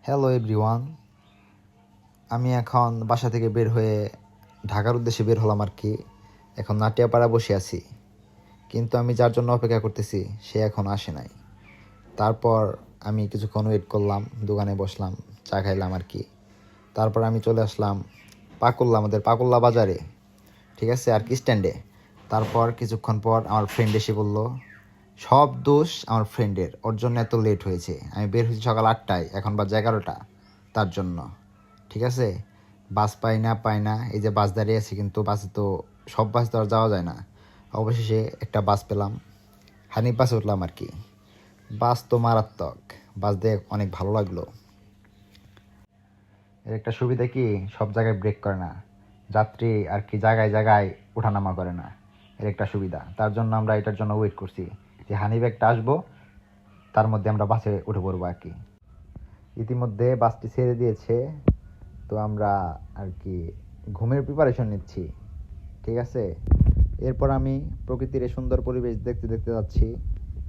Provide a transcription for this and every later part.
Hello everyone, আমি এখন বাসা থেকে বের হয়ে ঢাকার উদ্দেশ্যে বের হলাম আর কি। এখন নাটিয়াপাড়া বসে আছি, কিন্তু আমি যার জন্য অপেক্ষা করতেছি সে এখন আসে নাই। তারপর আমি কিছুক্ষণ ওয়েট করলাম, দোকানে বসলাম, চা খাইলাম আর কি। তারপর আমি চলে আসলাম আমাদের পাকুল্লা বাজারে, ঠিক আছে, আর কি স্ট্যান্ডে। তারপর কিছুক্ষণ পর আমার ফ্রেন্ড এসে বললো সব দোষ আমার ফ্রেন্ডের, ওর জন্য এত লেট হয়েছে। আমি বের হয়েছি সকাল 8টায়, এখন বাজে 11টা, তার জন্য। ঠিক আছে, বাস পাই না, এই যে বাস দাঁড়িয়ে আছে, কিন্তু বাসে তো সব বাস তো আর যাওয়া যায় না। অবশেষে একটা বাস পেলাম, হানিফ বাসে উঠলাম আর কি। বাস তো মারাত্মক, বাস দিয়ে অনেক ভালো লাগলো। এর একটা সুবিধা কি, সব জায়গায় ব্রেক করে না, যাত্রী আর কি জায়গায় জায়গায় ওঠানামা করে না, এর একটা সুবিধা। তার জন্য আমরা এটার জন্য ওয়েট করছি যে হানিফ একটা আসবো, তার মধ্যে আমরা বাসে উঠে পড়বো আর কি। ইতিমধ্যে বাসটি ছেড়ে দিয়েছে, তো আমরা আর কি ঘুমের প্রিপারেশন নিচ্ছি, ঠিক আছে। এরপর আমি প্রকৃতির এই সুন্দর পরিবেশ দেখতে দেখতে যাচ্ছি।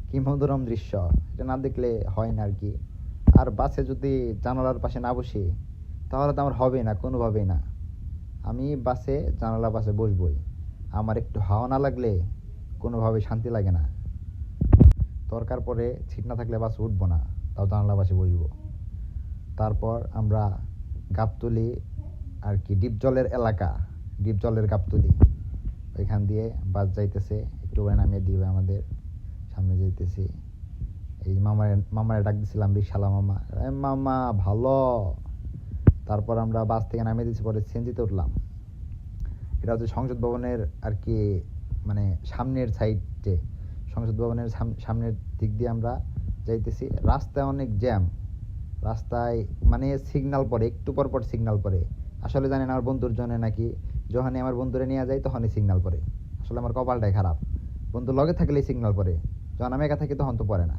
কি মনোরম দৃশ্য, এটা না দেখলে হয় না আর কি। আর বাসে যদি জানালার পাশে না বসি তাহলে তো আমার হবে না, কোনোভাবেই না। আমি বাসে জানালার পাশে বসবই, আমার একটু হাওয়া না লাগলে কোনোভাবে শান্তি লাগে না। দরকার পড়ে সিট না থাকলে বাসে উঠবো না, তাও জানালার পাশে বসবো। তারপর আমরা গাবতলী আর কি, ডিপ জলের এলাকা, ডিপ জলের গাবতলী, ওইখান দিয়ে বাস যাইতেছে, একটু করে নামিয়ে দিবে আমাদের, সামনে যাইতেছি। এই মামারে ডাক দিছিলাম, রিক্সাওয়ালা মামা, মামা ভালো। তারপর আমরা বাস থেকে নামিয়ে দিয়েছি, পরে সিএনজিতে উঠলাম। এটা হচ্ছে সংসদ ভবনের আর কি, মানে সামনের সাইডে, সংসদ ভবনের সামনের দিক দিয়ে আমরা যাইতেছি। রাস্তায় অনেক জ্যাম, রাস্তায় মানে সিগন্যাল পড়ে, একটু পর পর সিগন্যাল পড়ে। আসলে জানেন আমার বন্ধুর জন্য নাকি, যখনই আমার বন্ধুরে নিয়ে যায় তখনই সিগন্যাল পড়ে। আসলে আমার কপালটাই খারাপ, বন্ধু লগে থাকলেই সিগন্যাল পড়ে, যখন আমি একা থাকি তখন তো পড়ে না।